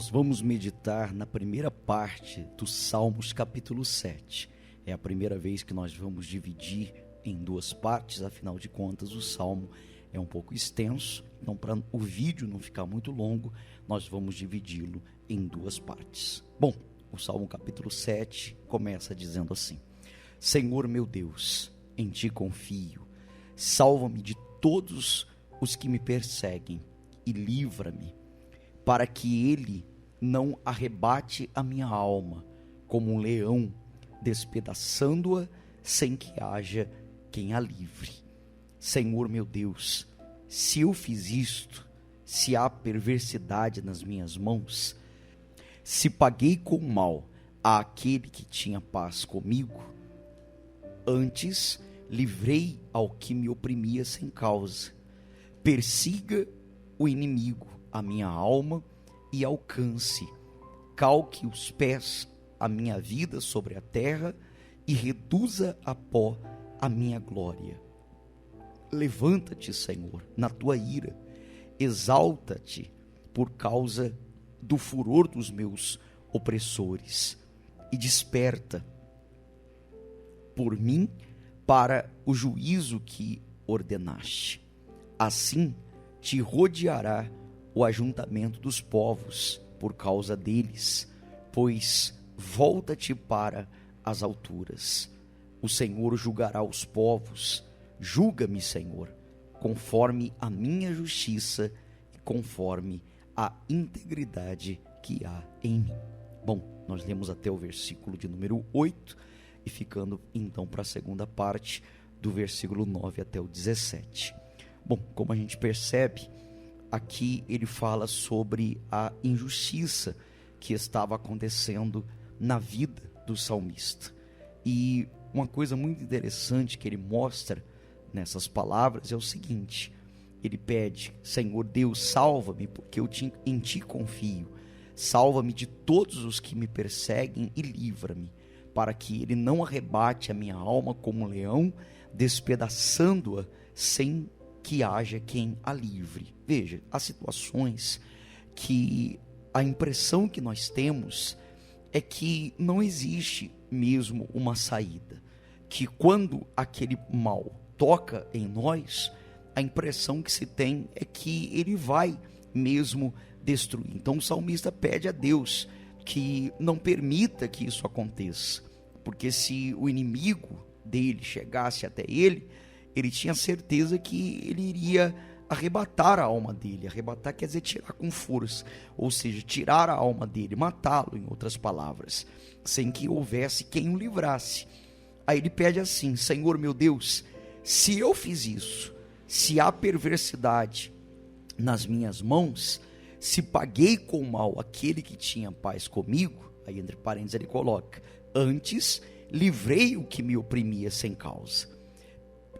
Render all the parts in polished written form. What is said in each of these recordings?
Nós vamos meditar na primeira parte do Salmos capítulo 7. É a primeira vez que nós vamos dividir em duas partes, afinal de contas o Salmo é um pouco extenso, então para o vídeo não ficar muito longo, nós vamos dividi-lo em duas partes. Bom, o Salmo capítulo 7 começa dizendo assim: Senhor meu Deus, em ti confio, salva-me de todos os que me perseguem e livra-me, para que ele não arrebate a minha alma, como um leão, despedaçando-a sem que haja quem a livre. Senhor meu Deus, se eu fiz isto, se há perversidade nas minhas mãos, se paguei com mal àquele que tinha paz comigo, antes livrei ao que me oprimia sem causa. Persiga o inimigo a minha alma e alcance, calque os pés a minha vida sobre a terra e reduza a pó a minha glória. Levanta-te, Senhor, na tua ira, exalta-te por causa do furor dos meus opressores e desperta por mim para o juízo que ordenaste. Assim te rodeará o ajuntamento dos povos por causa deles, pois volta-te para as alturas. O Senhor julgará os povos. Julga-me, Senhor, conforme a minha justiça e conforme a integridade que há em mim. Bom, nós lemos até o versículo de número 8 e ficando então para a segunda parte do versículo 9 até o 17. Bom, como a gente percebe, aqui ele fala sobre a injustiça que estava acontecendo na vida do salmista. E uma coisa muito interessante que ele mostra nessas palavras é o seguinte: ele pede, Senhor Deus, salva-me, porque em ti confio, salva-me de todos os que me perseguem e livra-me, para que ele não arrebate a minha alma como um leão, despedaçando-a sem que haja quem a livre. Veja, há situações que a impressão que nós temos é que não existe mesmo uma saída, que quando aquele mal toca em nós, a impressão que se tem é que ele vai mesmo destruir. Então o salmista pede a Deus que não permita que isso aconteça, porque se o inimigo dele chegasse até ele tinha certeza que ele iria arrebatar a alma dele. Arrebatar quer dizer tirar com força, ou seja, tirar a alma dele, matá-lo, em outras palavras, sem que houvesse quem o livrasse. Aí ele pede assim: Senhor meu Deus, se eu fiz isso, se há perversidade nas minhas mãos, se paguei com mal aquele que tinha paz comigo, aí entre parênteses ele coloca, antes livrei o que me oprimia sem causa.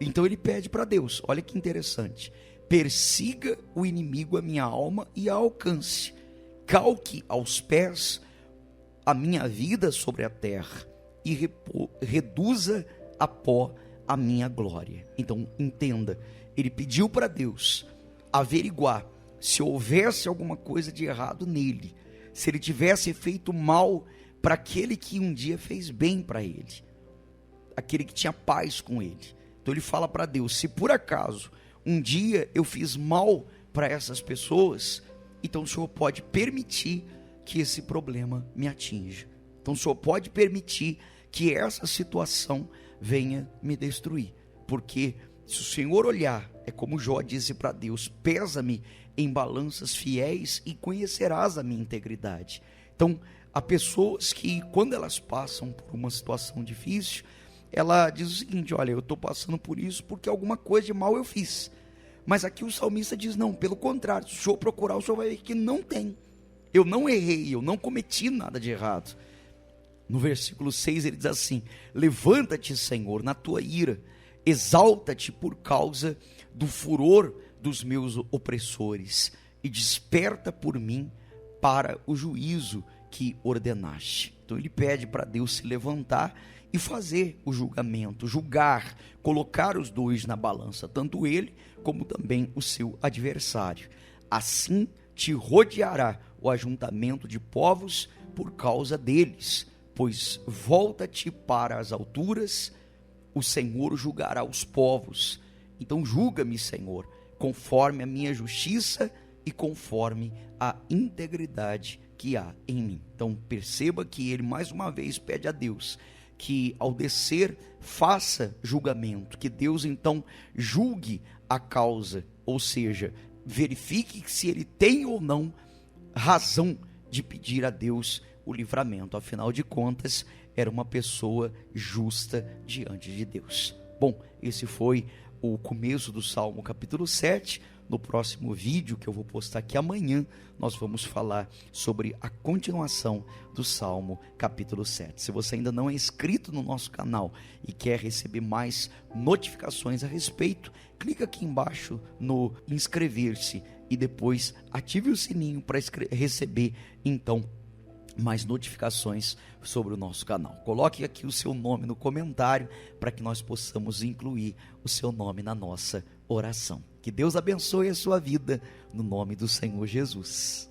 Então ele pede para Deus, olha que interessante: persiga o inimigo a minha alma e a alcance, calque aos pés a minha vida sobre a terra e reduza a pó a minha glória. Então entenda, ele pediu para Deus averiguar se houvesse alguma coisa de errado nele, se ele tivesse feito mal para aquele que um dia fez bem para ele, aquele que tinha paz com ele. Então ele fala para Deus: se por acaso um dia eu fiz mal para essas pessoas, então o Senhor pode permitir que esse problema me atinja. Então o Senhor pode permitir que essa situação venha me destruir. Porque se o Senhor olhar, é como Jó disse para Deus: pesa-me em balanças fiéis e conhecerás a minha integridade. Então há pessoas que, quando elas passam por uma situação difícil, ela diz o seguinte: olha, eu estou passando por isso porque alguma coisa de mal eu fiz. Mas aqui o salmista diz: não, pelo contrário, se o Senhor procurar, o Senhor vai ver que não tem. Eu não errei, eu não cometi nada de errado. No versículo 6 ele diz assim: levanta-te, Senhor, na tua ira, exalta-te por causa do furor dos meus opressores e desperta por mim para o juízo que ordenaste. Então ele pede para Deus se levantar e fazer o julgamento, julgar, colocar os dois na balança, tanto ele como também o seu adversário. Assim te rodeará o ajuntamento de povos por causa deles, pois volta-te para as alturas, o Senhor julgará os povos. Então julga-me, Senhor, conforme a minha justiça e conforme a integridade que há em mim. Então perceba que ele mais uma vez pede a Deus que ao descer faça julgamento, que Deus então julgue a causa, ou seja, verifique se ele tem ou não razão de pedir a Deus o livramento. Afinal de contas, era uma pessoa justa diante de Deus. Bom, esse foi o começo do Salmo capítulo 7. No próximo vídeo que eu vou postar aqui amanhã, nós vamos falar sobre a continuação do Salmo capítulo 7. Se você ainda não é inscrito no nosso canal e quer receber mais notificações a respeito, clica aqui embaixo no inscrever-se e depois ative o sininho para receber então mais notificações sobre o nosso canal. Coloque aqui o seu nome no comentário para que nós possamos incluir o seu nome na nossa oração. Que Deus abençoe a sua vida no nome do Senhor Jesus.